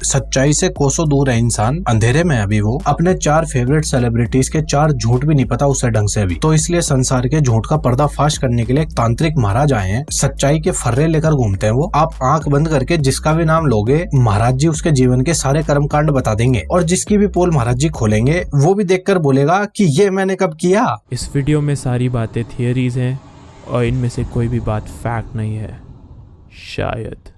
सच्चाई से कोसों दूर है इंसान, अंधेरे में अभी वो। अपने 4 फेवरेट सेलिब्रिटीज के 4 झूठ भी नहीं पता उसे ढंग से अभी, तो इसलिए संसार के झूठ का पर्दाफाश करने के लिए एक तांत्रिक महाराज आए हैं। सच्चाई के फर्रे लेकर घूमते हैं वो। आप आंख बंद करके जिसका भी नाम लोगे, महाराज जी उसके जीवन के सारे कर्म कांड बता देंगे, और जिसकी भी पोल महाराज जी खोलेंगे वो भी देखकर बोलेगा कि ये मैंने कब किया। इस वीडियो में सारी बातें थियरीज हैं और इनमें से कोई भी बात फैक्ट नहीं है, शायद।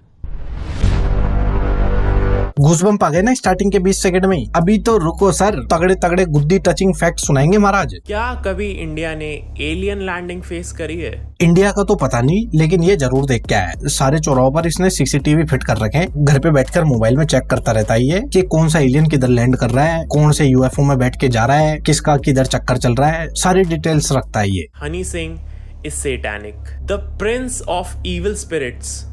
गूज़बम्प आ गए ना स्टार्टिंग के 20 सेकंड में ही। अभी तो रुको सर, तगड़े तगड़े गुद्दी टचिंग फैक्ट सुनाएंगे महाराज। क्या कभी इंडिया ने एलियन लैंडिंग फेस करी है? इंडिया का तो पता नहीं, लेकिन ये जरूर देख के आया है। सारे चौराहों पर इसने सीसीटीवी फिट कर रखे हैं। घर पे बैठकर मोबाइल में चेक करता रहता है ये कि कौन सा एलियन किधर लैंड कर रहा है, कौन से यूएफओ में बैठ के जा रहा है, किसका किधर चक्कर चल रहा है, सारी डिटेल्स रखता है ये। Honey Singh is satanic, the prince of evil spirits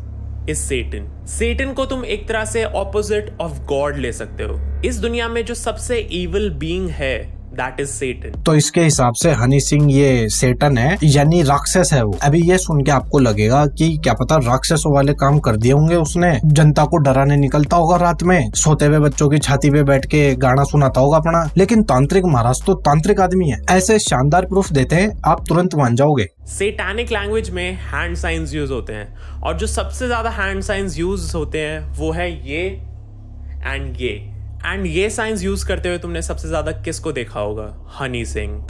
is Satan. Satan को तुम एक तरह से ऑपोजिट ऑफ गॉड ले सकते हो। इस दुनिया में जो सबसे इविल बीइंग है दैट इज सेटन। तो इसके हिसाब से हनी सिंह ये सेटन है, यानी राक्षस है वो। अभी ये सुन के आपको लगेगा कि क्या पता राक्षसों वाले काम कर दिए होंगे उसने। जनता को डराने निकलता होगा रात में, सोते हुए बच्चों की छाती पे बैठ के गाना सुनाता होगा अपना। लेकिन तांत्रिक महाराज तो तांत्रिक आदमी है। ऐसे शानदार प्रूफ देते हैं, आप तुरंत मान जाओगे। सेटानिक लैंग्वेज में हैंड साइंस यूज होते हैं, और जो सबसे ज्यादा हैंड साइंस यूज होते हैं वो है ये एंड ये। एंड ये साइंस यूज करते हुए तुमने सबसे ज्यादा किसको देखा होगा? हनी सिंह।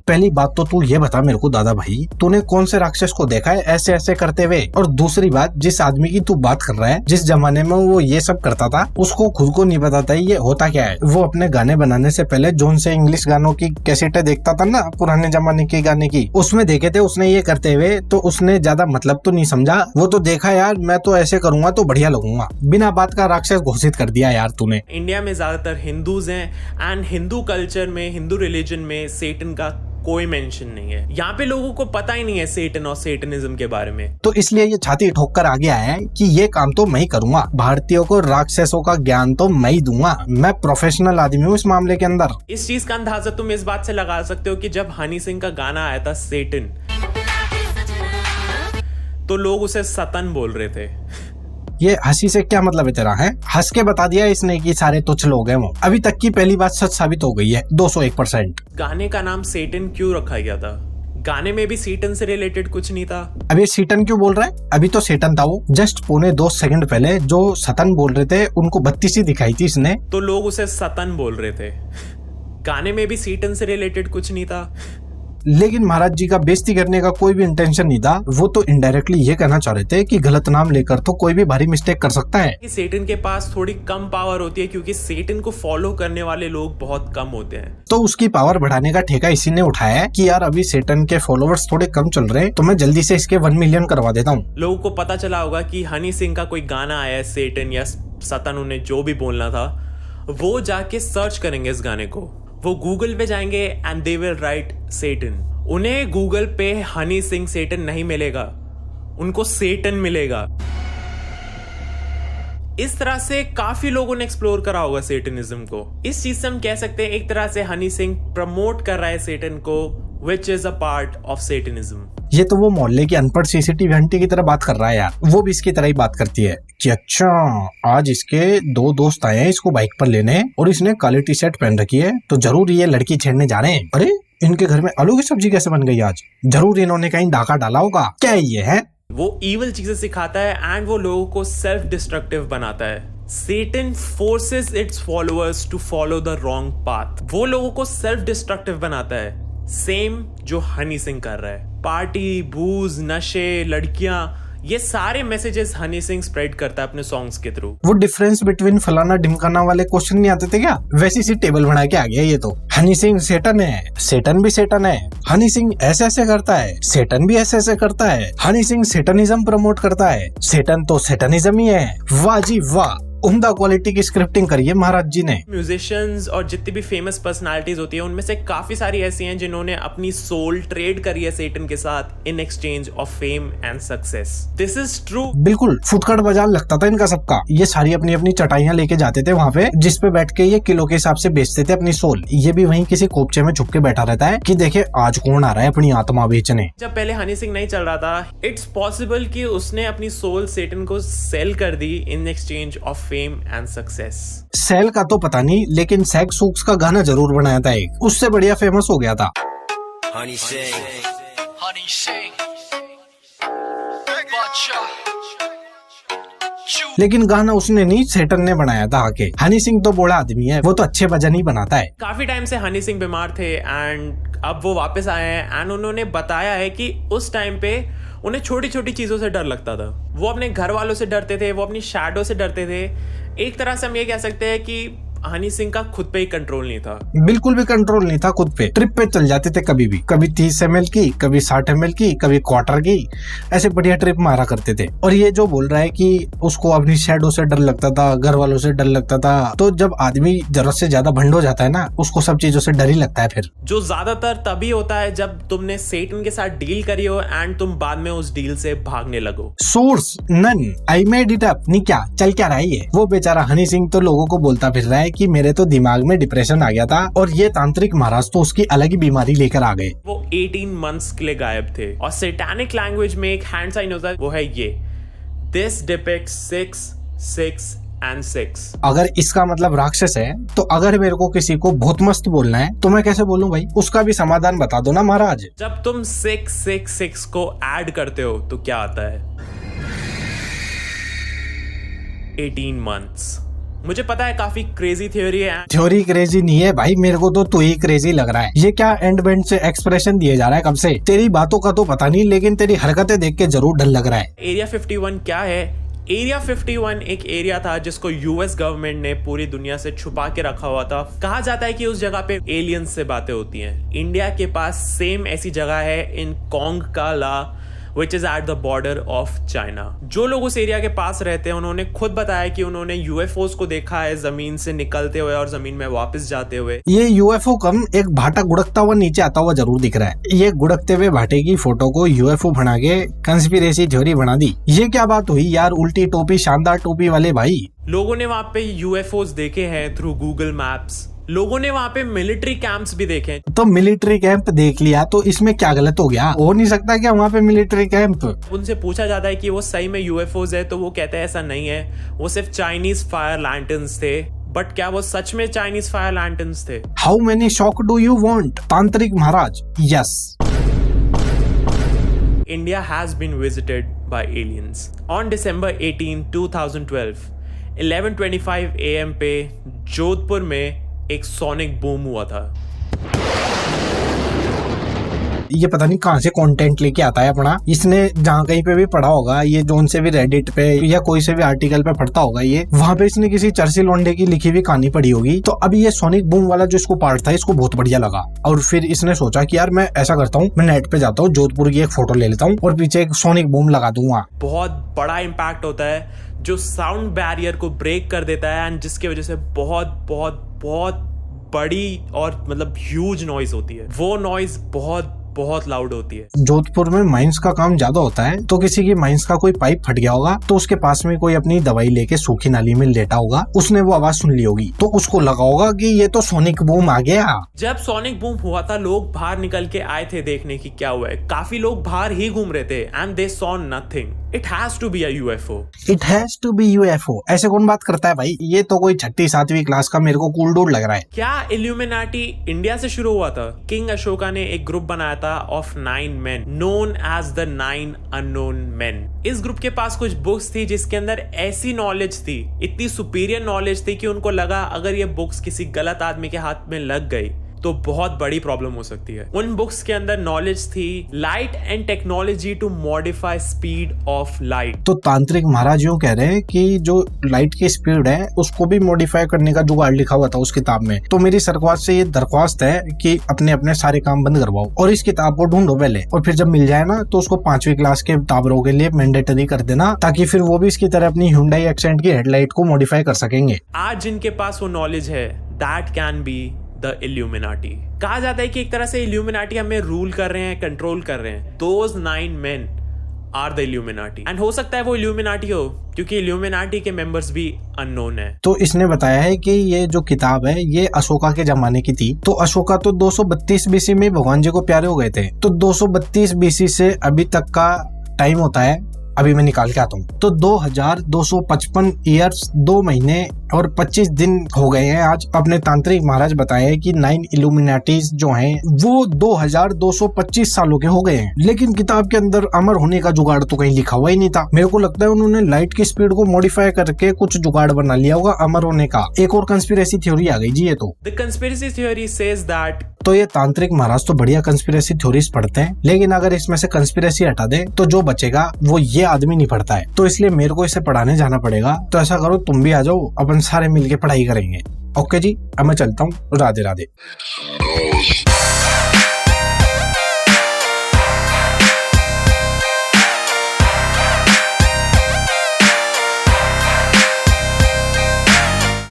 पहली बात तो तू ये बता मेरे को दादा भाई, तूने कौन से राक्षस को देखा है ऐसे ऐसे करते हुए? और दूसरी बात, जिस आदमी की तू बात कर रहा है, जिस जमाने में वो ये सब करता था, उसको खुद को नहीं पता था ये होता क्या है। वो अपने गाने बनाने से पहले जोन से इंग्लिश गानों की कैसेटें देखता था ना, पुराने जमाने के गाने की, उसमें देखे थे उसने ये करते हुए, तो उसने ज्यादा मतलब तो नहीं समझा। वो तो देखा यार मैं तो ऐसे करूंगा तो बढ़िया लगूंगा, बिना बात का राक्षस घोषित कर दिया यार तूने। इंडिया में ज्यादातर हिंदूज हैं, एंड हिंदू कल्चर में, हिंदू रिलीजन में सेटन का कोई मेंशन नहीं है। यहाँ पे लोगों को पता ही नहीं है सेटन और सेटनिज्म के बारे में। तो इसलिए ये छाती ठोक कर आगे आया है कि ये काम तो मैं ही करूंगा, भारतीयों को राक्षसों का ज्ञान तो मैं ही दूंगा, मैं प्रोफेशनल आदमी हूँ इस मामले के अंदर। इस चीज का अंदाजा तुम इस बात से लगा सकते हो कि जब हनी सिंह का गाना आया था सेटन, तो लोग उसे सतन बोल रहे थे। ये हंसी से क्या मतलब है तेरा? है हंस के बता दिया इसने कि सारे तुच्छ लोग हैं वो। अभी तक की पहली बात सच साबित हो गई है 201%। गाने का नाम सेटन क्यों रखा गया था? गाने में भी सेटन से रिलेटेड कुछ नहीं था। अब ये सेटन क्यों बोल रहा है? अभी तो सेटन था वो। जस्ट 1.25 सेकंड पहले जो सतन बोल रहे थे उनको 32 ही दिखाई थी इसने, तो लोग उसे सतन बोल रहे थे। गाने में भी सेटन से रिलेटेड कुछ नहीं था। लेकिन महाराज जी का बेइज्जती करने का कोई भी इंटेंशन नहीं था। वो तो इनडायरेक्टली ये कहना चाह रहे थे कि गलत नाम लेकर तो कोई भी भारी मिस्टेक कर सकता है। सेटन के पास थोड़ी कम पावर होती है क्योंकि सेटन को फॉलो करने वाले लोग बहुत कम होते हैं। तो उसकी पावर बढ़ाने का ठेका इसी ने उठाया है कि यार अभी सेटन के फॉलोअर्स थोड़े कम चल रहे हैं, तो मैं जल्दी से इसके 1 मिलियन करवा देता हूँ। लोगों को पता चला होगा कि हनी सिंह का कोई गाना आया है, सेटन या सतन, उन्हें जो भी बोलना था, वो जाके सर्च करेंगे इस गाने को। वो गूगल पे जाएंगे एंड दे विल राइट सेटन। उन्हें गूगल पे हनी सिंह सेटन नहीं मिलेगा, उनको सेटन मिलेगा। इस तरह से काफी लोगों ने एक्सप्लोर करा होगा सेटनिज्म को। इस चीज से हम कह सकते हैं एक तरह से हनी सिंह प्रमोट कर रहा है सेटन को, which is a part of Satanism. ये तो वो मोहल्ले की अनपढ़ सीसीटीवी आंटी की तरह बात कर रहा है यार। वो भी इसकी तरह ही बात करती है कि अच्छा आज इसके 2 दोस्त आए हैं इसको बाइक पर लेने, और इसने काली टी शर्ट पहन रखी है, तो जरूर ये लड़की छेड़ने जा रहे हैं। अरे इनके घर में आलू की सब्जी कैसे बन गई आज? जरूर इन्होंने कहीं डाका डाला होगा। क्या ये है? वो इविल चीजें सिखाता है एंड वो लोगों को सेल्फ डिस्ट्रक्टिव बनाता है। Satan forces its followers to follow the wrong path। वो लोगों को सेल्फ डिस्ट्रक्टिव बनाता है, सेम जो हनी सिंह कर रहा है। पार्टी, बूज, नशे, लड़कियां, ये सारे मैसेजेस हनी सिंह स्प्रेड करता है अपने सॉन्ग्स के थ्रू। वो डिफरेंस बिटवीन फलाना ढिमकाना वाले क्वेश्चन नहीं आते थे क्या? वैसी सी टेबल बना के आ गया ये तो। हनी सिंह सेटन है, सेटन भी सेटन है। हनी सिंह ऐसे ऐसे करता है, सेटन भी ऐसे ऐसे करता है। हनी सिंह सेटनिज्म प्रमोट करता है, सेटन तो सेटनिज्म ही है। वाह जी वाह। उम्दा क्वालिटी की स्क्रिप्टिंग करी है महाराज जी ने। म्यूजिशियंस और जितनी भी फेमस पर्सनालिटीज होती है उनमें से काफी सारी ऐसी हैं जिन्होंने अपनी सोल ट्रेड करी है सेटन के साथ इन exchange of fame and success. This is true. बिल्कुल फुटकर बाजार लगता था इनका सबका। ये सारी अपनी अपनी चटाइयां लेके जाते थे वहाँ पे, जिस पे बैठ के ये किलो के हिसाब से बेचते थे अपनी सोल। ये भी वहीं किसी कोपचे में छुप के बैठा रहता है कि देखे आज कौन आ रहा है अपनी आत्मा बेचने। जब पहले हनी सिंह नहीं चल रहा था, इट्स पॉसिबल कि उसने अपनी सोल सेटन को सेल कर दी in exchange of fame and success. Sell का तो पता नहीं, लेकिन सैग सूक्स का गाना जरूर बनाया था एक, उससे बढ़िया फेमस हो गया था। Honey Singh. लेकिन गाना उसने नहीं, सेटन ने बनाया था आके। हनी सिंह तो बड़ा आदमी है, वो तो अच्छे भजन ही बनाता है। काफी टाइम से हनी सिंह बीमार थे एंड अब वो वापस आए हैं एंड उन्होंने बताया है कि उस टाइम पे उन्हें छोटी छोटी चीजों से डर लगता था। वो अपने घर वालों से डरते थे, वो अपनी शैडो से डरते थे। एक तरह से हम ये कह सकते हैं कि हनी सिंह का खुद पे ही कंट्रोल नहीं था। बिल्कुल भी कंट्रोल नहीं था खुद पे। ट्रिप पे चल जाते थे कभी भी, कभी 30 ml की, कभी 60 ml की, कभी क्वार्टर की, ऐसे बढ़िया ट्रिप मारा करते थे। और ये जो बोल रहा है कि उसको अपनी शैडो से डर लगता था, घर वालों से डर लगता था, तो जब आदमी जरूरत से ज्यादा भंड हो जाता है ना, उसको सब चीजों से डर ही लगता है फिर। जो ज्यादातर तभी होता है जब तुमने सेटन के साथ डील करी हो एंड तुम बाद में उस डील से भागने लगो। Source none, I made it up, नहीं क्या चल क्या रहा है ये। वो बेचारा हनी सिंह तो लोगों को बोलता फिर रहा है कि मेरे तो दिमाग में डिप्रेशन आ गया था, और ये तांत्रिक महाराज तो उसकी अलग ही बीमारी लेकर आ गए। वो 18 मंथ्स के लिए गायब थे। और सैटानिक लैंग्वेज में एक हैंड साइन होता है, वो है ये, दिस डिपिक्ट्स 6 6 and 6। अगर इसका मतलब राक्षस है, तो अगर मेरे को किसी को बहुत मस्त बोलना है तो मैं कैसे बोलूं भाई? उसका भी समाधान बता दो ना महाराज। जब तुम 666 को ऐड करते हो तो क्या आता है? 18 मंथ्स। मुझे पता है काफी क्रेजी थ्योरी है। थ्योरी क्रेजी नहीं है भाई, मेरे को तो तू ही क्रेजी लग रहा है। ये क्या एंड बेंड से एक्सप्रेशन दिए जा रहा है कब से? तेरी बातों का तो पता नहीं, लेकिन तेरी हरकतें देख के जरूर डर लग रहा है। एरिया 51 क्या है? एरिया 51 एक एरिया था जिसको यूएस गवर्नमेंट ने पूरी दुनिया से छुपा के रखा हुआ था। कहा जाता है कि उस जगह पे एलियंस से बातें होती हैं। इंडिया के पास सेम ऐसी जगह है इन कोंग का ला, which is at the border of China। जो लोग उस एरिया के पास रहते हैं उन्होंने खुद बताया कि उन्होंने यूएफओस को देखा है जमीन से निकलते हुए और जमीन में वापस जाते हुए। ये यूएफओ कम एक भाटा गुड़कता हुआ नीचे आता हुआ जरूर दिख रहा है। ये गुड़कते हुए भाटे की फोटो को यूएफओ बना के कंस्पिरेसी थ्योरी बना दी। ये क्या बात हुई यार? उल्टी टोपी, शानदार टोपी वाले भाई। लोगों ने वहां पे यूएफओस देखे हैं थ्रू गूगल मैप्स। लोगों ने वहां पे मिलिट्री कैंप्स भी देखे। तो मिलिट्री कैंप देख लिया तो इसमें क्या गलत हो गया? हो नहीं सकता क्या वहाँ पे मिलिट्री कैंप? उनसे पूछा जाता है कि वो सही में यूएफओस है तो वो कहते हैं ऐसा नहीं है, वो सिर्फ चाइनीज फायर लैंटर्न्स थे। बट क्या वो सच में चाइनीज फायर लैंटर्न्स थे? How many shock do you want? तांत्रिक महाराज, yes. India has been visited by aliens. On December 18, 2012, 11:25 AM पे जोधपुर में एक सोनिक बूम हुआ था। ये पता नहीं कहाँ से कंटेंट लेके आता है अपना। इसने जहाँ कहीं पे भी पढ़ा होगा, ये जोन से भी रेडिट पे या कोई से भी आर्टिकल पे पढ़ता होगा, ये वहाँ पे इसने किसी चर्ची लोंडे की लिखी हुई कहानी पढ़ी होगी। तो अभी ये सोनिक बूम वाला जो इसको पार्ट था, इसको बहुत बढ़िया लगा और फिर इसने सोचा कि यार मैं ऐसा करता हूँ, मैं नेट पे जाता हूँ, जोधपुर की एक फोटो ले लेता हूँ और पीछे एक सोनिक बूम लगा दूंगा। बहुत बड़ा इम्पैक्ट होता है जो साउंड बैरियर को ब्रेक कर देता है एंड जिसकी वजह से बहुत बहुत बहुत बड़ी और मतलब ह्यूज नॉइज होती है। वो नॉइज बहुत बहुत लाउड होती है। जोधपुर में माइंस का काम ज्यादा होता है, तो किसी की माइंस का कोई पाइप फट गया होगा, तो उसके पास में कोई अपनी दवाई लेके सूखी नाली में लेटा होगा, उसने वो आवाज सुन ली होगी, तो उसको लगा होगा कि ये तो सोनिक बूम आ गया। जब सोनिक बूम हुआ था लोग बाहर निकल के आए थे देखने की क्या हुआ है। काफी लोग बाहर ही घूम रहे थे and they saw nothing. It has to be a UFO. It has to be UFO. ऐसे कौन बात करता है भाई? ये तो कोई 6ठी 7वीं क्लास का मेरे को कूल डूड लग रहा है। क्या इल्यूमिनाटी इंडिया से शुरू हुआ था? किंग अशोका ने एक ग्रुप बनाया था of 9 men known as the 9 unknown men। इस ग्रुप के पास कुछ बुक्स थी जिसके अंदर ऐसी नॉलेज थी, इतनी सुपीरियर नॉलेज थी कि उनको लगा अगर ये बुक्स किसी गलत आदमी के हाथ में लग गई तो बहुत बड़ी प्रॉब्लम हो सकती है। उन बुक्स के अंदर नॉलेज थी light and technology to modify speed of light. तो तांत्रिक महाराज यूं कह रहे हैं कि जो लाइट की स्पीड है उसको भी मॉडिफाई करने का जुगाड़ लिखा हुआ था उस किताब में। तो मेरी सरकार से ये दरख्वास्त है कि अपने अपने सारे काम बंद करवाओ और इस किताब को ढूंढो पहले, और फिर जब मिल जाए ना तो उसको 5वीं क्लास के टाबरों के लिए मैंडेटरी कर देना, ताकि फिर वो भी इसकी तरह अपनी Hyundai एक्सेंट की हेडलाइट को मॉडिफाई कर सकेंगे। आज जिनके पास वो नॉलेज है, that can be the illuminati. कहा जाता है कि एक तरह से इल्यूमिनाटी हमें रूल कर रहे हैं, कंट्रोल कर रहे हैं। Those 9 men are the Illuminati. And हो सकता है वो इल्यूमिनाटी हो क्योंकि इल्यूमिनाटी के मेंबर्स भी अननोन है। तो इसने बताया है कि ये जो किताब है ये अशोका के जमाने की थी। तो अशोका तो 232 BC में भगवान जी को प्यारे हो गए थे। तो 232 BC से अभी तक का टाइम होता है, अभी मैं निकाल के आता हूँ, तो 2255 ईयर्स 2 महीने और 25 दिन हो गए हैं आज। अपने तांत्रिक महाराज बताए कि 9 इल्यूमिनाटीज जो हैं वो 2225 सालों के हो गए हैं, लेकिन किताब के अंदर अमर होने का जुगाड़ तो कहीं लिखा हुआ ही नहीं था। मेरे को लगता है उन्होंने लाइट की स्पीड को मॉडिफाई करके कुछ जुगाड़ बना लिया होगा अमर होने का। एक और कंस्पिरेसी थ्योरी आ गई जी ये तो। The conspiracy theory says that, तो ये तांत्रिक महाराज तो बढ़िया कंस्पिरेसी थ्योरीज पढ़ते हैं, लेकिन अगर इसमें से कंस्पिरेसी हटा दे तो जो बचेगा वो ये आदमी नहीं पढ़ता है। तो इसलिए मेरे को इसे पढ़ाने जाना पड़ेगा। तो ऐसा करो तुम भी आ जाओ, अपन सारे मिलके पढ़ाई करेंगे। ओके जी, अब मैं चलता हूँ। राधे राधे।